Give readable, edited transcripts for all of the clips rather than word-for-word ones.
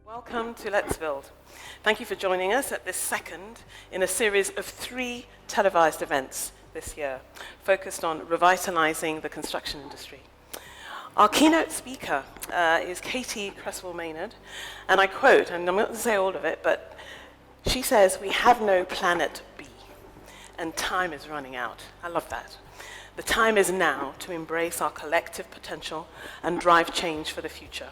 Welcome to Let's Build. Thank you for joining us at this second in a series of 3 televised events this year, focused on revitalising the construction industry. Our keynote speaker is Katie Cresswell-Maynard, and I quote, and I'm not going to say all of it, but she says, "We have no planet B, and time is running out." I love that. The time is now to embrace our collective potential and drive change for the future.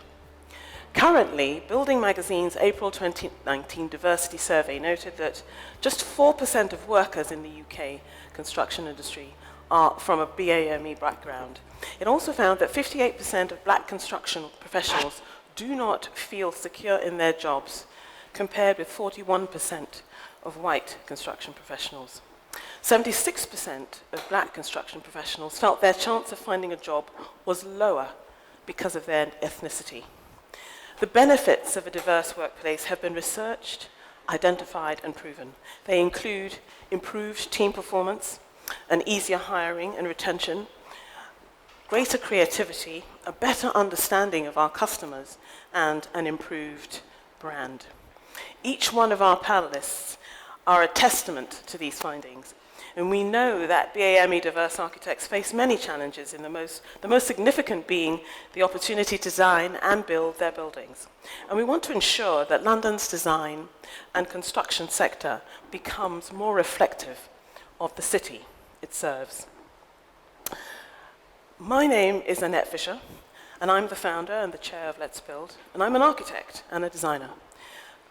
Currently, Building Magazine's April 2019 diversity survey noted that just 4% of workers in the UK construction industry are from a BAME background. It also found that 58% of black construction professionals do not feel secure in their jobs, compared with 41% of white construction professionals. 76% of black construction professionals felt their chance of finding a job was lower because of their ethnicity. The benefits of a diverse workplace have been researched, identified, and proven. They include improved team performance, an easier hiring and retention, greater creativity, a better understanding of our customers, and an improved brand. Each one of our panelists are a testament to these findings. And we know that BAME diverse architects face many challenges, the most significant being the opportunity to design and build their buildings. And we want to ensure that London's design and construction sector becomes more reflective of the city it serves. My name is Annette Fisher, and I'm the founder and the chair of Let's Build, and I'm an architect and a designer.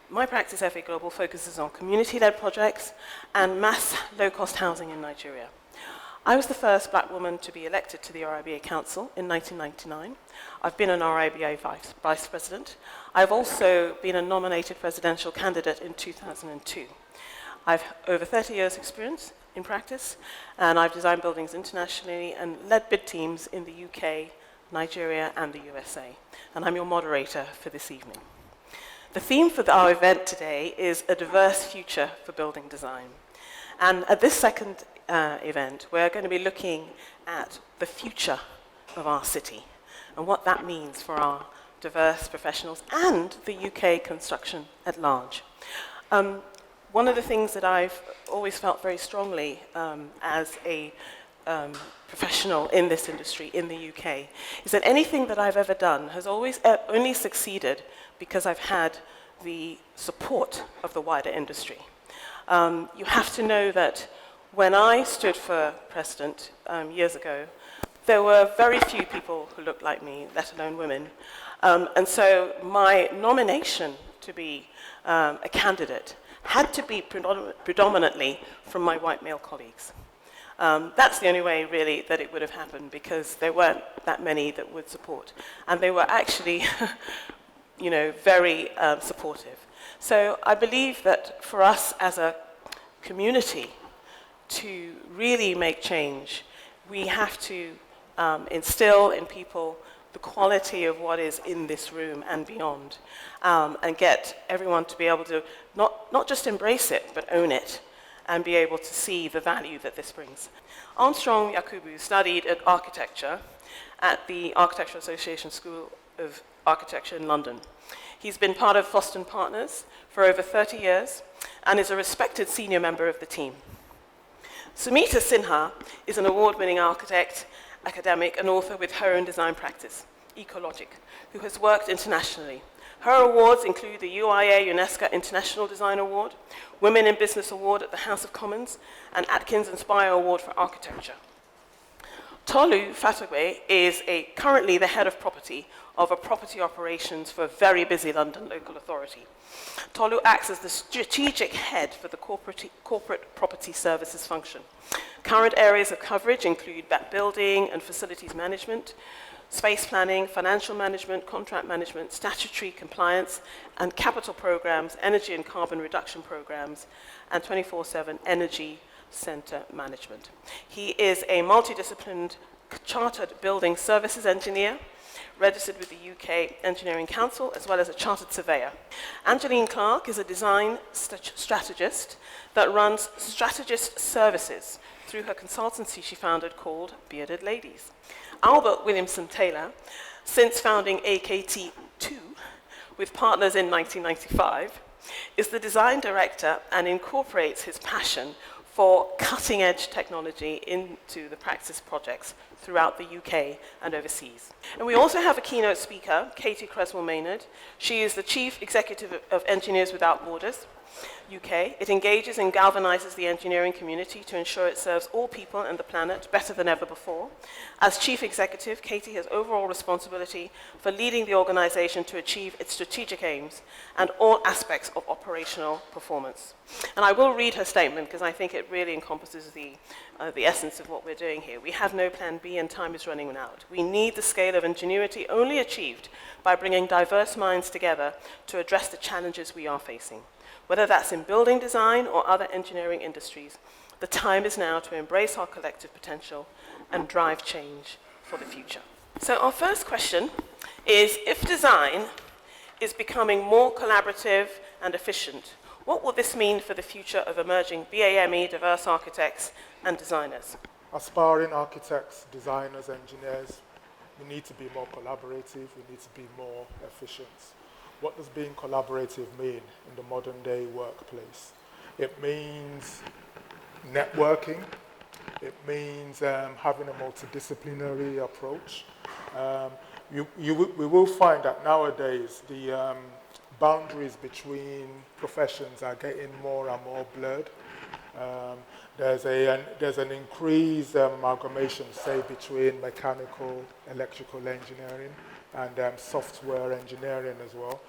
My practice, FA Global, focuses on community-led projects and mass low-cost housing in Nigeria. I was the first black woman to be elected to the RIBA Council in 1999. I've been an RIBA vice president. I've also been a nominated presidential candidate in 2002. I've over 30 years experience in practice, and I've designed buildings internationally and led bid teams in the UK, Nigeria, and the USA. And I'm your moderator for this evening. The theme for our event today is a diverse future for building design. And at this second event, we're going to be looking at the future of our city and what that means for our diverse professionals and the UK construction at large. One of the things that I've always felt very strongly as a professional in this industry in the UK is that anything that I've ever done has always only succeeded because I've had the support of the wider industry. You have to know that when I stood for president years ago, there were very few people who looked like me, let alone women. And so my nomination to be a candidate had to be predominantly from my white male colleagues. That's the only way, really, that it would have happened, because there weren't that many that would support. And they were actually, very supportive. So I believe that for us as a community to really make change, we have to instill in people the quality of what is in this room and beyond, and get everyone to be able to not just embrace it, but own it, and be able to see the value that this brings. Armstrong Yakubu studied architecture at the Architectural Association School of Architecture in London. He's been part of Foston Partners for over 30 years and is a respected senior member of the team. Sumita Sinha is an award-winning architect, academic, and author with her own design practice, Ecologic, who has worked internationally. Her awards include the UIA UNESCO International Design Award, Women in Business Award at the House of Commons, and Atkins Inspire Award for Architecture. Tolu Fatagwe is currently the head of property of a property operations for a very busy London local authority. Tolu acts as the strategic head for the corporate property services function. Current areas of coverage include building and facilities management, space planning, financial management, contract management, statutory compliance, and capital programs, energy and carbon reduction programs, and 24/7 energy center management. He is a multidisciplined chartered building services engineer, registered with the UK Engineering Council, as well as a chartered surveyor. Angeline Clark is a design strategist that runs strategist services through her consultancy she founded called Bearded Ladies. Albert Williamson Taylor, since founding AKT2, with partners in 1995, is the design director and incorporates his passion for cutting-edge technology into the practice projects throughout the UK and overseas. And we also have a keynote speaker, Katie Creswell-Maynard. She is the Chief Executive of Engineers Without Borders, UK. It engages and galvanizes the engineering community to ensure it serves all people and the planet better than ever before. As Chief Executive, Katie has overall responsibility for leading the organization to achieve its strategic aims and all aspects of operational performance. And I will read her statement because I think it really encompasses the essence of what we're doing here. We have no plan B and time is running out. We need the scale of ingenuity only achieved by bringing diverse minds together to address the challenges we are facing. Whether that's in building design or other engineering industries, the time is now to embrace our collective potential and drive change for the future. So our first question is, if design is becoming more collaborative and efficient, what will this mean for the future of emerging BAME, diverse architects and designers? Aspiring architects, designers, engineers, we need to be more collaborative, we need to be more efficient. What does being collaborative mean in the modern day workplace? It means networking. It means having a multidisciplinary approach. We will find that nowadays the boundaries between professions are getting more and more blurred. There's an increased amalgamation, say, between mechanical, electrical engineering and software engineering as well.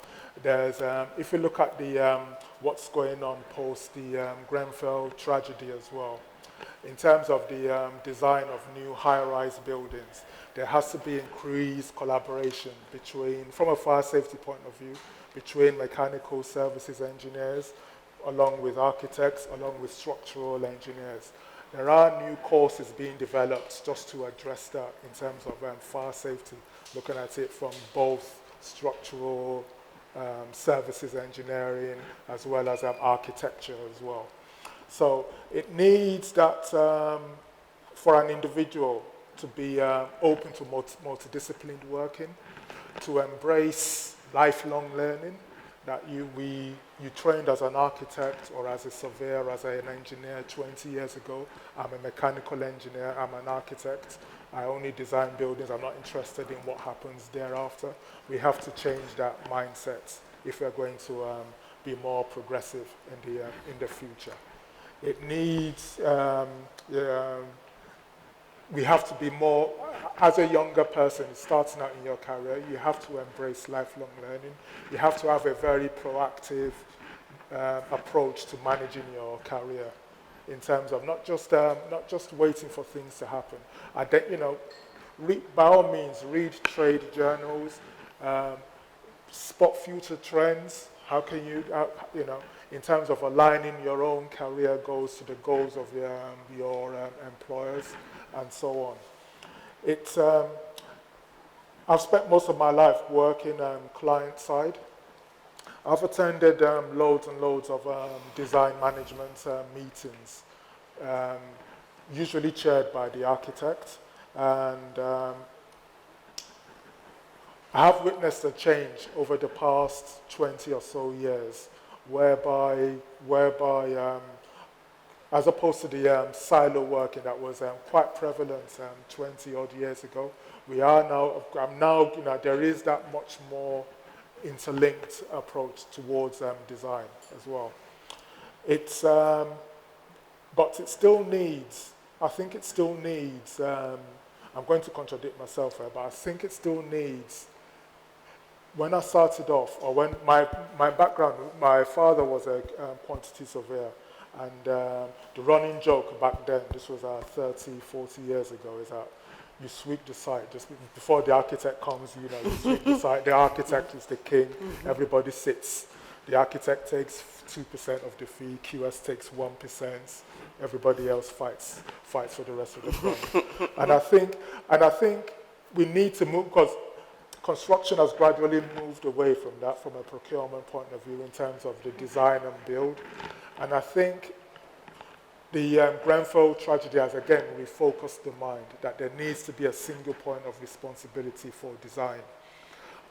There's, if you look at the what's going on post the Grenfell tragedy as well, in terms of the design of new high-rise buildings, there has to be increased collaboration between, from a fire safety point of view, between mechanical services engineers, along with architects, along with structural engineers. There are new courses being developed just to address that in terms of fire safety, looking at it from both structural services engineering as well as architecture as well. So it needs that for an individual to be open to multidisciplined working, to embrace lifelong learning, that you trained as an architect or as a surveyor, as an engineer 20 years ago. I'm a mechanical engineer, I'm an architect. I only design buildings, I'm not interested in what happens thereafter. We have to change that mindset if we're going to be more progressive in the future. It needs, we have to be more, as a younger person starting out in your career, you have to embrace lifelong learning. You have to have a very proactive approach to managing your career in terms of not just waiting for things to happen. By all means, read trade journals, spot future trends. How can you, in terms of aligning your own career goals to the goals of your employers, and so on. I've spent most of my life working client side. I've attended loads and loads of design management meetings, usually chaired by the architect, and I have witnessed a change over the past 20 or so years, whereby as opposed to the silo working that was quite prevalent 20 odd years ago, there is that much more interlinked approach towards design as well. But it still needs, I'm going to contradict myself here, but I think it still needs, when I started off, or when my background, my father was a quantity surveyor, and the running joke back then, this was 30, 40 years ago, is that you sweep the site just before the architect comes. You sweep the site. The architect is the king. Everybody sits. The architect takes 2% of the fee. QS takes 1%. Everybody else fights for the rest of the fund. and I think we need to move, because construction has gradually moved away from that, from a procurement point of view, in terms of the design and build. And I think the Grenfell tragedy has again refocused the mind that there needs to be a single point of responsibility for design.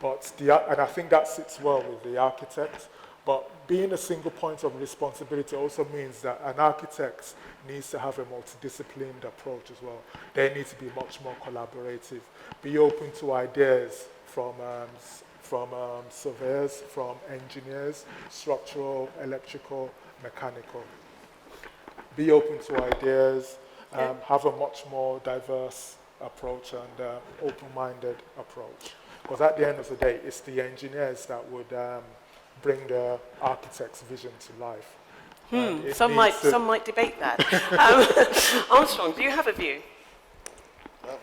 And I think that sits well with the architect. But being a single point of responsibility also means that an architect needs to have a multidisciplined approach as well. They need to be much more collaborative, be open to ideas from surveyors, from engineers, structural, electrical, mechanical. Be open to ideas, have a much more diverse approach and open-minded approach. Because at the end of the day, it's the engineers that would bring the architect's vision to life. Some might debate that. Armstrong, do you have a view? I have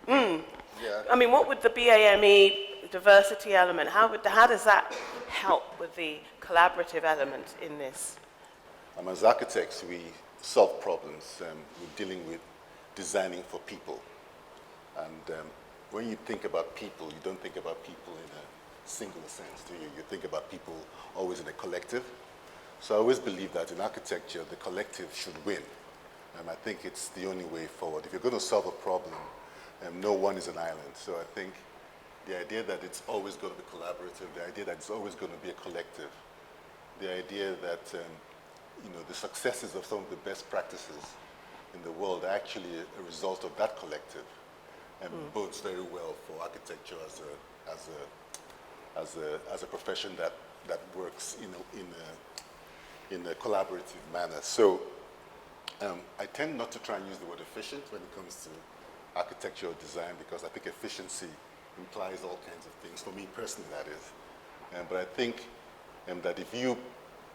a view. Yeah. I mean, what would the BAME diversity element, how does that help with the collaborative element in this? As architects, we solve problems. We're dealing with designing for people. And when you think about people, you don't think about people in a singular sense, do you? You think about people always in a collective. So I always believe that in architecture, the collective should win. I think it's the only way forward. If you're going to solve a problem, no one is an island. So I think the idea that it's always going to be collaborative, the idea that it's always going to be a collective, the idea that the successes of some of the best practices in the world are actually a result of that collective, and bodes very well for architecture as a profession that works in a collaborative manner. So I tend not to try and use the word efficient when it comes to architectural design, because I think efficiency implies all kinds of things, for me personally that is. But I think that if you,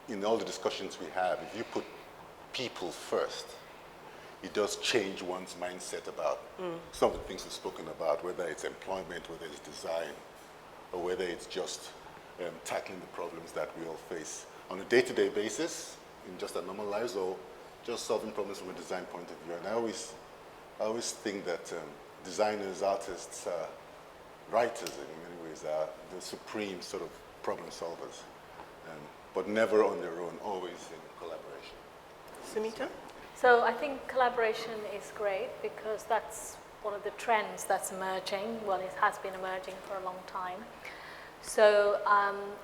in all the discussions we have, if you put people first, it does change one's mindset about some of the things we've spoken about, whether it's employment, whether it's design, or whether it's just tackling the problems that we all face on a day-to-day basis, in just our normal lives, or just solving problems from a design point of view. And I always think that designers, artists, writers in many ways are the supreme sort of problem solvers, but never on their own, always in collaboration. Sumita? So I think collaboration is great because that's one of the trends that's emerging. Well, it has been emerging for a long time. So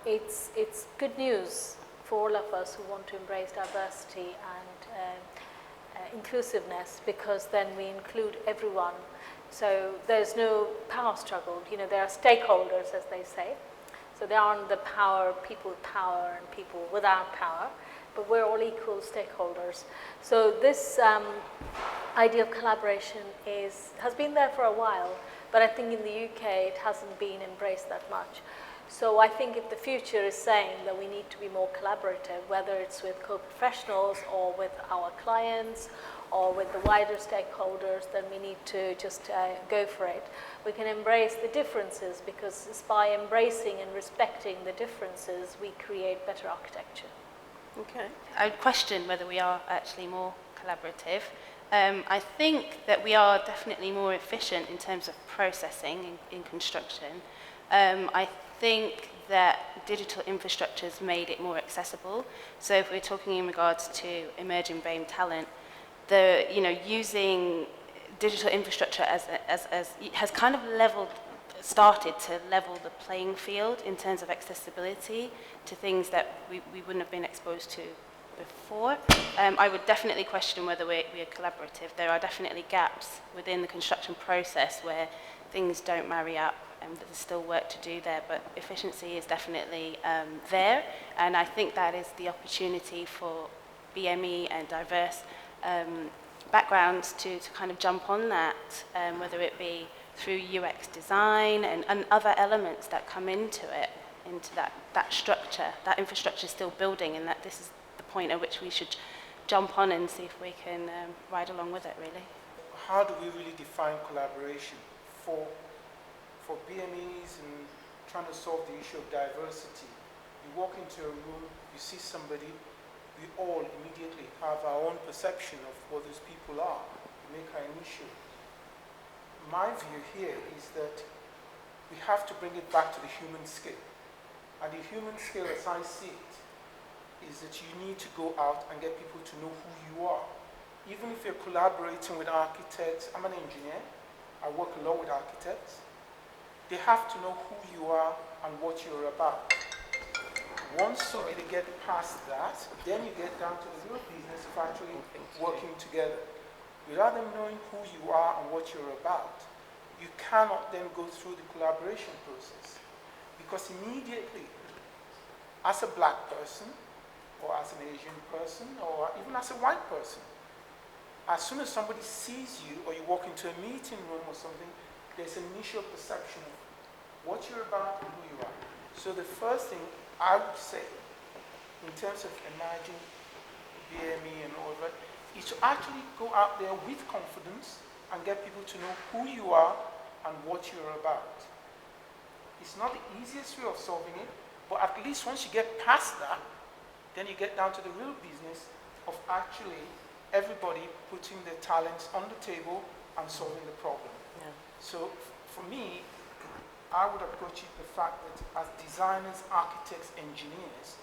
it's good news for all of us who want to embrace diversity and inclusiveness, because then we include everyone. So there's no power struggle. There are stakeholders, as they say. So there aren't the people with power and people without power, but we're all equal stakeholders. So this idea of collaboration has been there for a while, but I think in the UK it hasn't been embraced that much. So I think if the future is saying that we need to be more collaborative, whether it's with co-professionals or with our clients or with the wider stakeholders, then we need to just go for it. We can embrace the differences, because it's by embracing and respecting the differences we create better architecture. Okay. I would question whether we are actually more collaborative. I think that we are definitely more efficient in terms of processing in construction. I think that digital infrastructure's made it more accessible. So if we're talking in regards to emerging BAME talent, using digital infrastructure as has kind of started to level the playing field in terms of accessibility to things that we wouldn't have been exposed to before. I would definitely question whether we are collaborative. There are definitely gaps within the construction process where things don't marry up, and there's still work to do there, but efficiency is definitely there, and I think that is the opportunity for BME and diverse backgrounds to kind of jump on that, whether it be through UX design and other elements that come into it, into that structure. That infrastructure is still building, and that this is the point at which we should jump on and see if we can ride along with it, really. How do we really define collaboration for BMEs and trying to solve the issue of diversity? You walk into a room, you see somebody, we all immediately have our own perception of what those people are. We make our initial. My view here is that we have to bring it back to the human scale. And the human scale, as I see it, is that you need to go out and get people to know who you are. Even if you're collaborating with architects, I'm an engineer, I work a lot with architects. they have to know who you are and what you're about. Once they get past that, then you get down to the real business of actually working together. Without them knowing who you are and what you're about, you cannot then go through the collaboration process. Because immediately, as a black person, or as an Asian person, or even as a white person, as soon as somebody sees you, or you walk into a meeting room or something, there's an initial perception of what you're about and who you are. So the first thing I would say, in terms of emerging BME and all that, is to actually go out there with confidence and get people to know who you are and what you're about. It's not the easiest way of solving it, but at least once you get past that, then you get down to the real business of actually everybody putting their talents on the table and solving the problem. Yeah. So for me, I would approach it the fact that as designers, architects, engineers,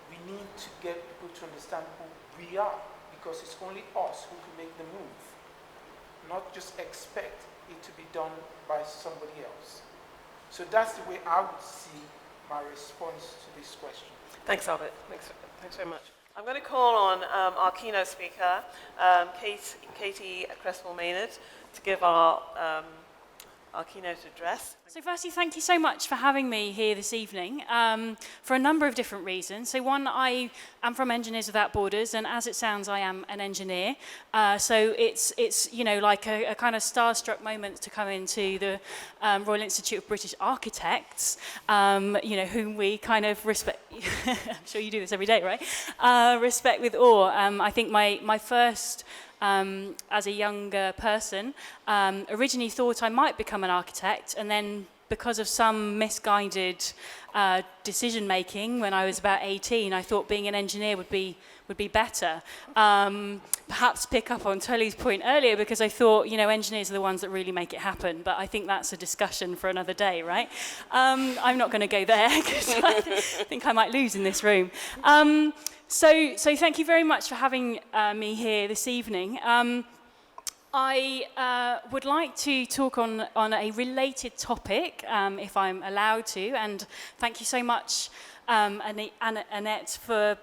we need to get people to understand who we are, because it's only us who can make the move, not just expect it to be done by somebody else. So that's the way I would see my response to this question. Thanks, Albert. Thanks very much. I'm going to call on our keynote speaker, Katie Cresswell-Maynard, to give our keynote address. So firstly, thank you so much for having me here this evening for a number of different reasons. So one, I am from Engineers Without Borders, and as it sounds, I am an engineer. So it's you know, like a kind of starstruck moment to come into the Royal Institute of British Architects, you know, whom we kind of respect. I'm sure you do this every day, right? Respect with awe. I think my first as a younger person, originally thought I might become an architect, and then because of some misguided decision making when I was about 18, I thought being an engineer would be better. Perhaps pick up on Tolly's point earlier, because I thought, you know, engineers are the ones that really make it happen, but I think that's a discussion for another day, right? I'm not going to go there, because I think I might lose in this room. So thank you very much for having me here this evening. I would like to talk on a related topic, if I'm allowed to, and thank you so much, Annette, for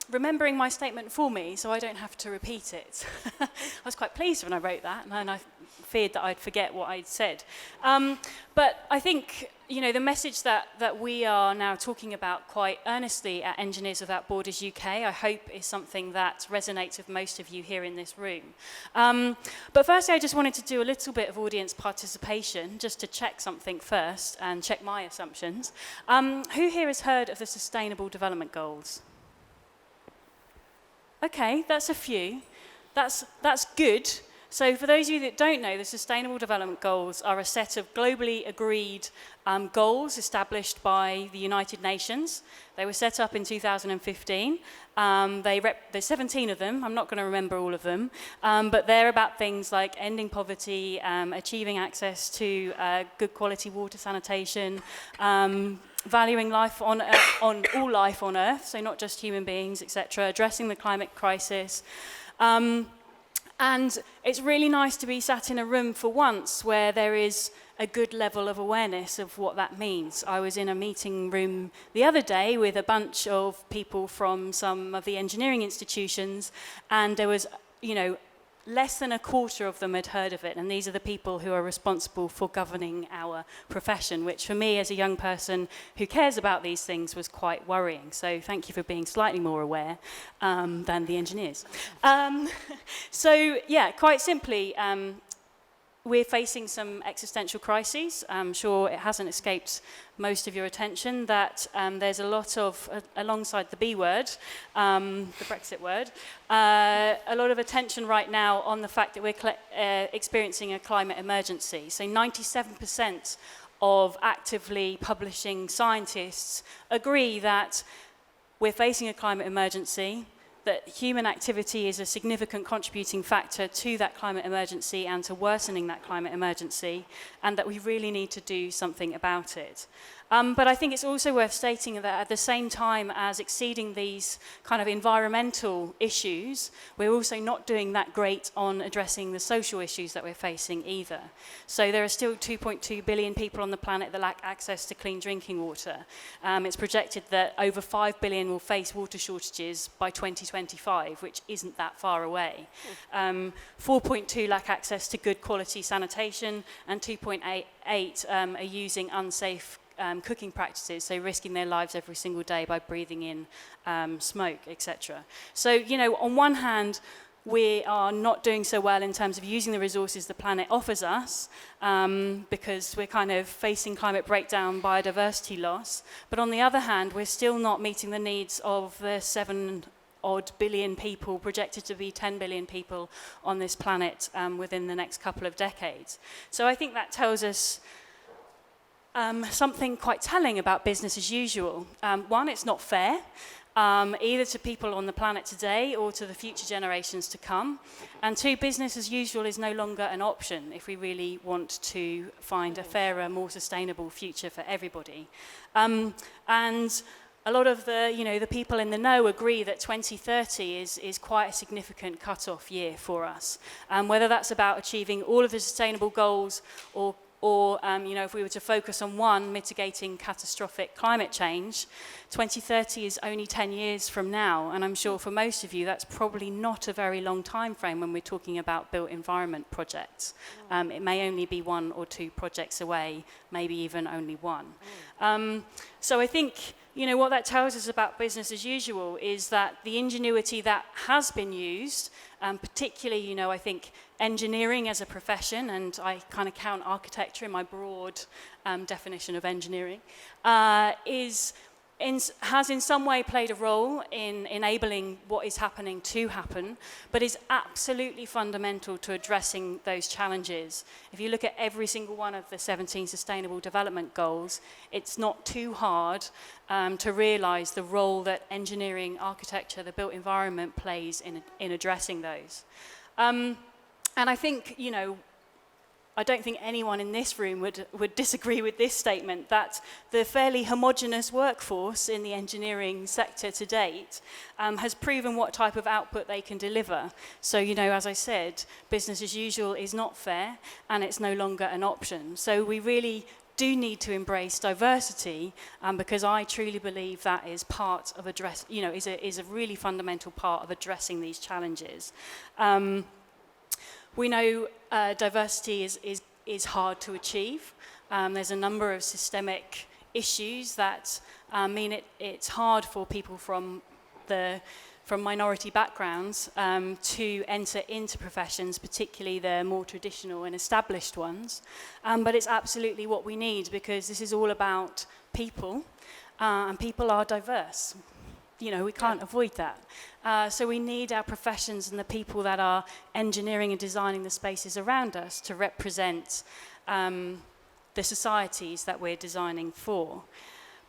remembering my statement for me, so I don't have to repeat it. I was quite pleased when I wrote that, and I feared that I'd forget what I'd said. But I think, you know, the message that we are now talking about quite earnestly at Engineers Without Borders UK, I hope is something that resonates with most of you here in this room. But firstly, I just wanted to do a little bit of audience participation, just to check something first and check my assumptions. Who here has heard of the Sustainable Development Goals? Okay, that's a few. That's good. So for those of you that don't know, the Sustainable Development Goals are a set of globally agreed goals established by the United Nations. They were set up in 2015. There's 17 of them. I'm not going to remember all of them. But they're about things like ending poverty, achieving access to good quality water sanitation, valuing life on all life on Earth, so not just human beings, etc., addressing the climate crisis. And it's really nice to be sat in a room for once where there is a good level of awareness of what that means. I was in a meeting room the other day with a bunch of people from some of the engineering institutions, and there was, you know, less than a quarter of them had heard of it, and these are the people who are responsible for governing our profession, which for me as a young person who cares about these things was quite worrying. So thank you for being slightly more aware than the engineers. So yeah, quite simply, we're facing some existential crises. I'm sure it hasn't escaped most of your attention that there's a lot of, alongside the B word, the Brexit word, a lot of attention right now on the fact that we're experiencing a climate emergency. So 97% of actively publishing scientists agree that we're facing a climate emergency, that human activity is a significant contributing factor to that climate emergency and to worsening that climate emergency, and that we really need to do something about it. But I think it's also worth stating that at the same time as exceeding these kind of environmental issues, we're also not doing that great on addressing the social issues that we're facing either. So there are still 2.2 billion people on the planet that lack access to clean drinking water. It's projected that over 5 billion will face water shortages by 2025, which isn't that far away. 4.2 lack access to good quality sanitation, and 2.8 are using unsafe cooking practices, so risking their lives every single day by breathing in smoke, etc. So, you know, on one hand, we are not doing so well in terms of using the resources the planet offers us, because we're kind of facing climate breakdown, biodiversity loss. But on the other hand, we're still not meeting the needs of the 7-odd billion people, projected to be 10 billion people on this planet within the next couple of decades. So I think that tells us something quite telling about business as usual. One, it's not fair, either to people on the planet today or to the future generations to come. And two, business as usual is no longer an option if we really want to find a fairer, more sustainable future for everybody. And a lot of the people in the know agree that 2030 is quite a significant cut-off year for us. Whether that's about achieving all of the sustainable goals or if we were to focus on one, mitigating catastrophic climate change, 2030 is only 10 years from now, and I'm sure for most of you that's probably not a very long time frame when we're talking about built environment projects. It may only be 1 or 2 projects away, maybe even only 1. So I think, you know, what that tells us about business as usual is that the ingenuity that has been used, particularly, you know, I think engineering as a profession, and I kind of count architecture in my broad definition of engineering, has in some way played a role in enabling what is happening to happen, but is absolutely fundamental to addressing those challenges. If you look at every single one of the 17 Sustainable Development Goals, it's not too hard to realise the role that engineering, architecture, the built environment plays in addressing those. And I think, you know, I don't think anyone in this room would disagree with this statement, that the fairly homogenous workforce in the engineering sector to date has proven what type of output they can deliver. So, you know, as I said, business as usual is not fair, and it's no longer an option. So we really do need to embrace diversity, because I truly believe that is part of is a really fundamental part of addressing these challenges. We know diversity is hard to achieve. There's a number of systemic issues that mean it's hard for people from minority backgrounds to enter into professions, particularly the more traditional and established ones. But it's absolutely what we need, because this is all about people, and people are diverse. You know, we can't avoid that. So we need our professions and the people that are engineering and designing the spaces around us to represent the societies that we're designing for.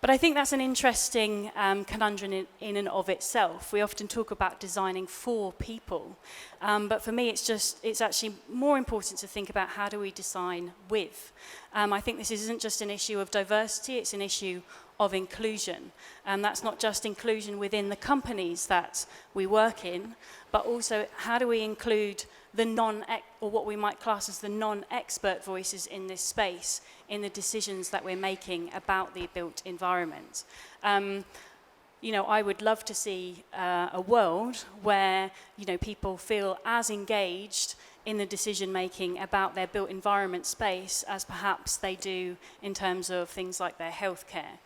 But I think that's an interesting conundrum in and of itself. We often talk about designing for people, but for me it's actually more important to think about how do we design with. I think this isn't just an issue of diversity, it's an issue of inclusion. And that's not just inclusion within the companies that we work in, but also how do we include the or what we might class as the non-expert voices in this space in the decisions that we're making about the built environment. You know, I would love to see a world where, you know, people feel as engaged in the decision making about their built environment space as perhaps they do in terms of things like their healthcare.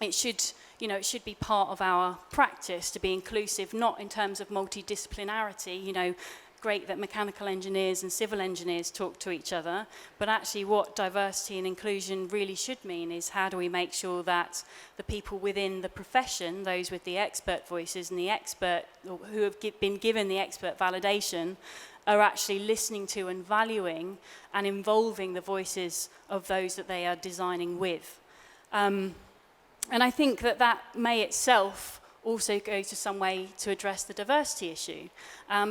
It should be part of our practice to be inclusive, not in terms of multidisciplinarity, you know, great that mechanical engineers and civil engineers talk to each other, but actually what diversity and inclusion really should mean is how do we make sure that the people within the profession, those with the expert voices and the expert, or who have been given the expert validation, are actually listening to and valuing and involving the voices of those that they are designing with. And I think that may itself also go to some way to address the diversity issue.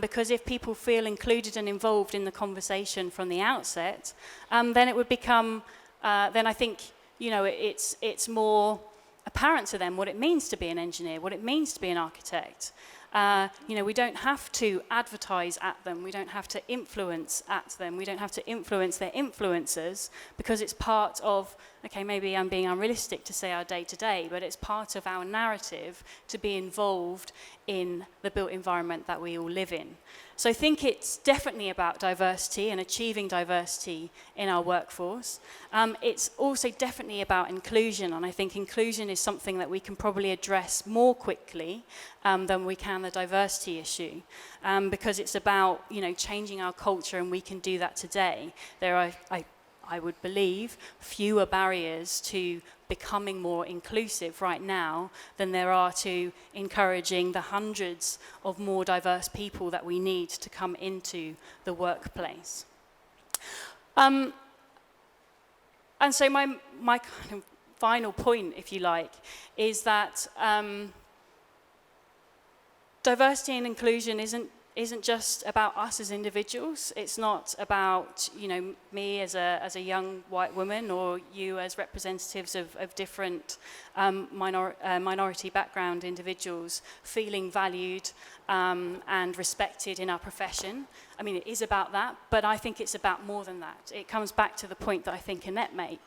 Because if people feel included and involved in the conversation from the outset, then it would become, then I think, it's more apparent to them what it means to be an engineer, what it means to be an architect. We don't have to advertise at them, we don't have to influence at them, we don't have to influence their influencers, because it's part of, okay, maybe I'm being unrealistic to say our day-to-day, but it's part of our narrative to be involved in the built environment that we all live in. So I think it's definitely about diversity and achieving diversity in our workforce. It's also definitely about inclusion, and I think inclusion is something that we can probably address more quickly than we can the diversity issue, because it's about changing our culture, and we can do that today. There are, I would believe, fewer barriers to becoming more inclusive right now than there are to encouraging the hundreds of more diverse people that we need to come into the workplace. And so my kind of final point, if you like, is that diversity and inclusion isn't just about us as individuals. It's not about me as a young white woman, or you as representatives of different minority background individuals feeling valued and respected in our profession. I mean, it is about that, but I think it's about more than that. It comes back to the point that I think Annette made,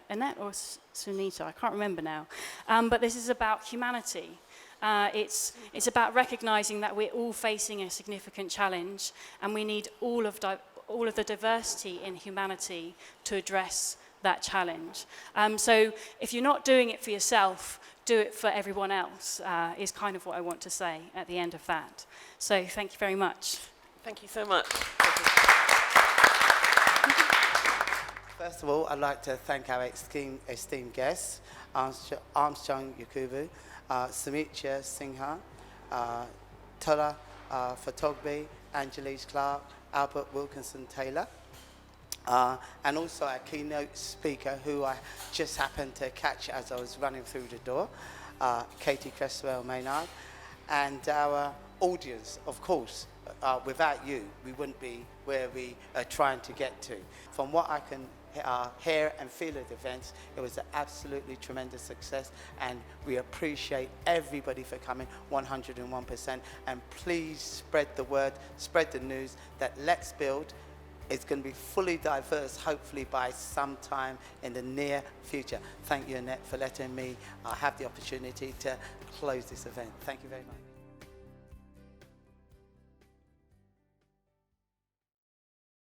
Annette or Sunita, I can't remember now, but this is about humanity. It's about recognizing that we're all facing a significant challenge, and we need all of the diversity in humanity to address that challenge. So if you're not doing it for yourself, do it for everyone else, is kind of what I want to say at the end of that. So thank you very much. Thank you so much. First of all, I'd like to thank our esteemed guests, Armstrong Yakubu, Sumitra Singha, Tola Fatogbe, Angelise Clark, Albert Wilkinson Taylor, and also our keynote speaker, who I just happened to catch as I was running through the door, Katie Cresswell Maynard, and our audience, of course. Without you, we wouldn't be where we are trying to get to. From what I can hear and feel at events, it was an absolutely tremendous success, and we appreciate everybody for coming 101%. And please spread the word, spread the news that Let's Build is going to be fully diverse, hopefully by some time in the near future. Thank you, Annette, for letting me have the opportunity to close this event. Thank you very much.